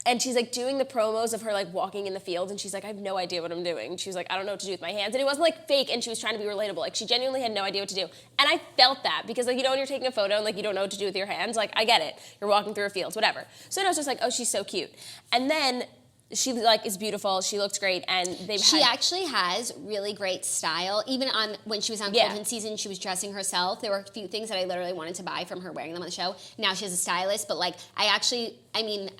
And she's, like, doing the promos of her, like, walking in the field, and she's like, I have no idea what I'm doing. She was like, I don't know what to do with my hands. And it wasn't, like, fake, and she was trying to be relatable. Like, she genuinely had no idea what to do. And I felt that, because, like, you know when you're taking a photo and, like, you don't know what to do with your hands? Like, I get it. You're walking through a field, whatever. So then I was just like, oh, she's so cute. And then she, like, is beautiful. She looks great, and She actually has really great style. Even when she was on Colton season, she was dressing herself. There were a few things that I literally wanted to buy from her wearing them on the show. Now she has a stylist, but, like, I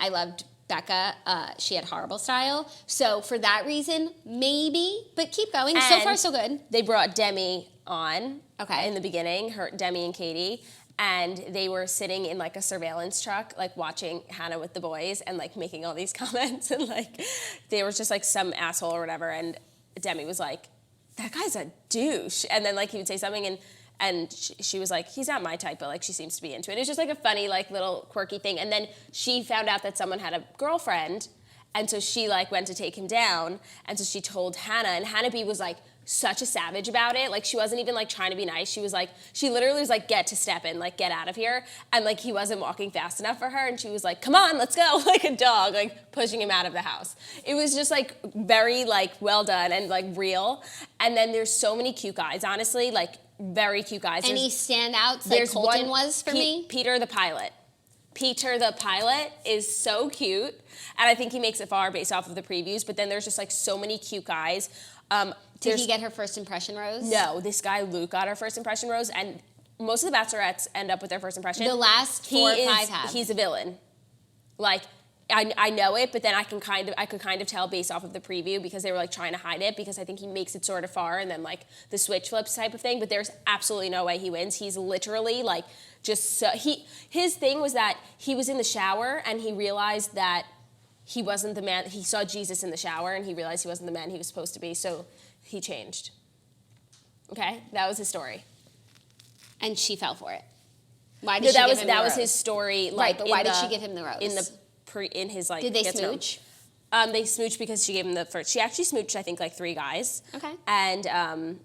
loved Becca. She had horrible style. So for that reason, maybe, but keep going. And so far, so good. They brought Demi on in the beginning, Demi and Katie, and they were sitting in like a surveillance truck, like watching Hannah with the boys and like making all these comments, and like they were just like some asshole or whatever, and Demi was like, that guy's a douche, and then like he would say something, and she was like, he's not my type, but like she seems to be into it. It was just like a funny, like little quirky thing. And then she found out that someone had a girlfriend, and so she like went to take him down, and so she told Hannah, and Hannah B was like such a savage about it. Like she wasn't even like trying to be nice. She was like, she literally was like, get to step in, like get out of here. And like he wasn't walking fast enough for her, and she was like, come on, let's go, like a dog, like pushing him out of the house. It was just like very like well done and like real. And then there's so many cute guys, honestly, like very cute guys. Any standouts like Colton was for me? Peter the pilot. Peter the pilot is so cute, and I think he makes it far based off of the previews, but then there's just like so many cute guys. Did he get her first impression rose? No, this guy Luke got her first impression rose, and most of the Bachelorettes end up with their first impression. The last 4 or 5 have. He's a villain. Like, I know it, but then I could kind of tell based off of the preview, because they were like trying to hide it, because I think he makes it sort of far, and then like the switch flips type of thing, but there's absolutely no way he wins. He's literally like just so, his thing was that he was in the shower and he realized that he wasn't the man. He saw Jesus in the shower and he realized he wasn't the man he was supposed to be, so he changed. Okay? That was his story. And she fell for it. Why did she give him the rose? That was his story. Like, right, but why did she give him the rose? In his like. Did they smooch? They smooched because she gave him the first. She actually smooched, I think, like 3 guys. Okay. And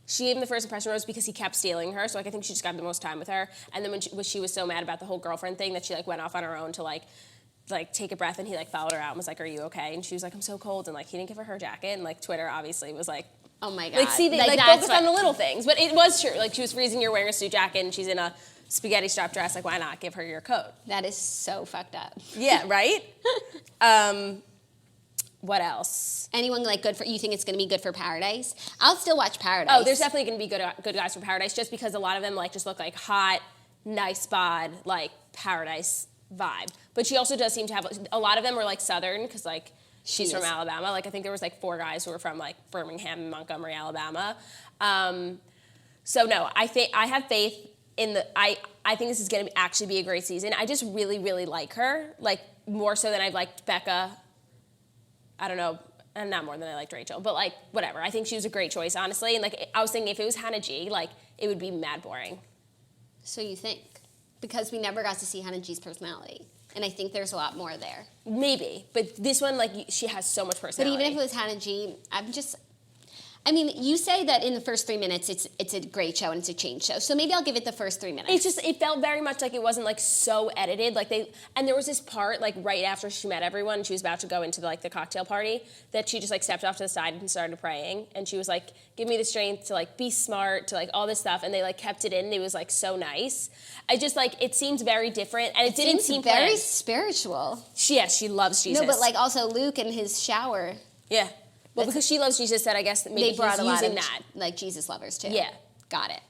she gave him the first impression rose because he kept stealing her. So like, I think she just got the most time with her. And then when she was so mad about the whole girlfriend thing that she like went off on her own to like take a breath, and he like followed her out and was like, "Are you okay?" And she was like, "I'm so cold." And like he didn't give her jacket. And like Twitter obviously was like, "Oh my god!" Like see, they like focus on the little things. But it was true. Like she was freezing. You're wearing a suit jacket, and she's in a spaghetti strap dress. Like why not give her your coat? That is so fucked up. Yeah. Right. What else? Anyone like good for? You think it's going to be good for Paradise? I'll still watch Paradise. Oh, there's definitely going to be good guys for Paradise, just because a lot of them like just look like hot, nice bod, like Paradise vibe. But she also does seem to have a lot of them are like Southern, because like she's from Alabama. Like I think there was like 4 guys who were from like Birmingham and Montgomery, Alabama. So no, I have faith in I think this is going to actually be a great season. I just really, really like her, like more so than I've liked Becca. I don't know, and not more than I liked Rachel, but like whatever. I think she was a great choice, honestly. And like I was thinking, if it was Hannah G, like it would be mad boring. So you think? Because we never got to see Hannah G's personality, and I think there's a lot more there. Maybe, but this one, like she has so much personality. But even if it was Hannah G, I mean, you say that in the first 3 minutes it's a great show and it's a change show. So maybe I'll give it the first 3 minutes. It's just, it felt very much like it wasn't like so edited. Like and there was this part like right after she met everyone and she was about to go into the cocktail party that she just like stepped off to the side and started praying. And she was like, give me the strength to like be smart, to like all this stuff. And they like kept it in and it was like so nice. I just like, it seemed very different and it didn't seem very planned. Spiritual. She loves Jesus. No, but like also Luke and his shower. Yeah. Well, because she loves Jesus, that I guess maybe They brought he's a lot using of that. like Jesus lovers too. Yeah. Got it.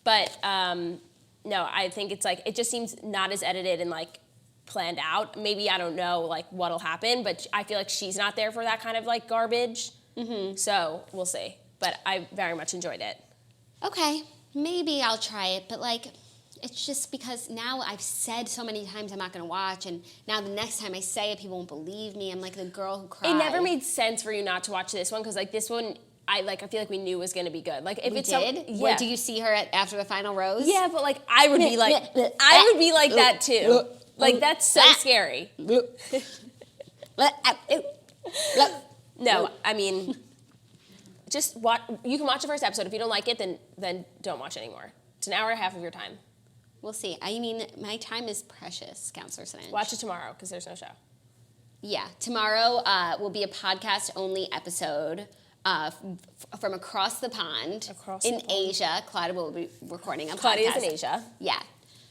But no, I think it's like, it just seems not as edited and like planned out. Maybe I don't know like what'll happen, but I feel like she's not there for that kind of like garbage. Mm-hmm. So we'll see. But I very much enjoyed it. Okay, maybe I'll try it, but like, it's just because now I've said so many times I'm not going to watch, and now the next time I say it, people won't believe me. I'm like the girl who cried. It never made sense for you not to watch this one because like this one, I feel like we knew was going to be good. Like if it's did. Yeah. What, do you see her after the final rose? Yeah, but like I would be like that too. Like that's so scary. No, I mean, just watch. You can watch the first episode. If you don't like it, then don't watch anymore. It's an hour and a half of your time. We'll see. I mean, my time is precious, Counselor Sinch. Watch it tomorrow because there's no show. Yeah, tomorrow will be a podcast-only episode from across the pond in Asia. Claudia will be recording a podcast. Claudia's in Asia. Yeah.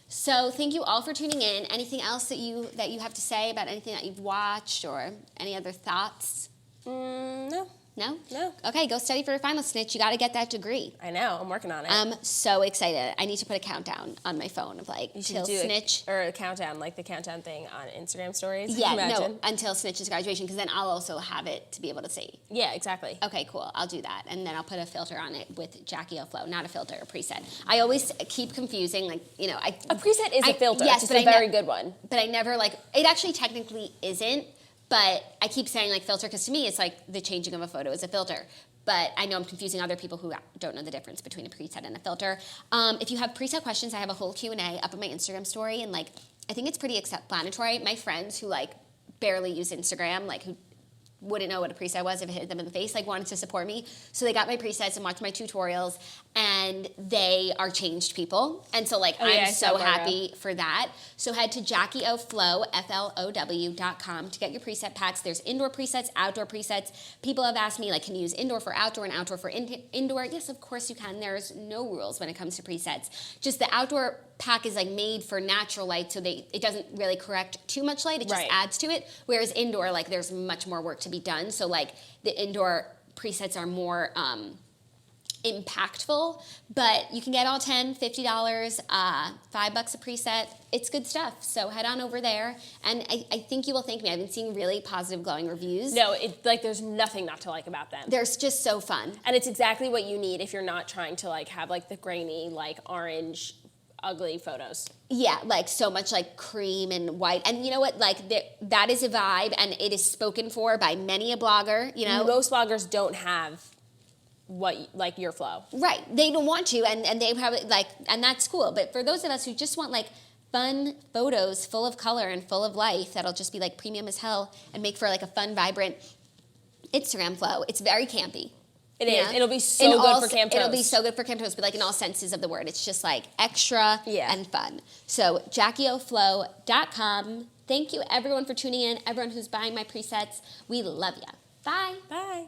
So thank you all for tuning in. Anything else that you have to say about anything that you've watched or any other thoughts? No. No? No. Okay, go study for your final, Snitch. You got to get that degree. I know. I'm working on it. I'm so excited. I need to put a countdown on my phone of like, till Snitch. Or a countdown, like the countdown thing on Instagram stories. Yeah, Imagine. no, until Snitch's graduation, because then I'll also have it to be able to see. Yeah, exactly. Okay, cool. I'll do that. And then I'll put a filter on it with Jackie O Flow. Not a filter, a preset. I always keep confusing, like, you know. A preset is a filter. Yes, it's but a very good one. But I never, like, it actually technically isn't. But I keep saying, like, filter, because to me, it's like the changing of a photo is a filter. But I know I'm confusing other people who don't know the difference between a preset and a filter. If you have preset questions, I have a whole Q&A up on my Instagram story. And, like, I think it's pretty explanatory. My friends who, like, barely use Instagram, like, who wouldn't know what a preset was if it hit them in the face, like, wanted to support me. So they got my presets and watched my tutorials, and they are changed people. And so, like, I'm so happy for that. So head to JackieOFlow, FLOW.com to get your preset packs. There's indoor presets, outdoor presets. People have asked me, like, can you use indoor for outdoor and outdoor for indoor? Yes, of course you can. There's no rules when it comes to presets. Just the outdoor pack is like made for natural light, so it doesn't really correct too much light. It just adds to it. Whereas indoor, like, there's much more work to be done. So like the indoor presets are more impactful, but you can get all $10, $50, $5 a preset. It's good stuff. So head on over there, and I think you will thank me. I've been seeing really positive, glowing reviews. No, there's nothing not to like about them. They're just so fun, and it's exactly what you need if you're not trying to like have like the grainy, like orange, ugly photos. Yeah, like so much like cream and white. And you know what? Like that is a vibe, and it is spoken for by many a blogger, you know. Most bloggers don't have like your flow. Right. They don't want to, and they probably like, and that's cool. But for those of us who just want like fun photos full of color and full of life, that'll just be like premium as hell and make for like a fun, vibrant Instagram flow. It's very campy. It is. It'll be so good for camp toast. It'll be so good for camp toast, but like in all senses of the word. It's just like extra and fun. So JackieOFlow.com. Thank you everyone for tuning in. Everyone who's buying my presets. We love you. Bye. Bye.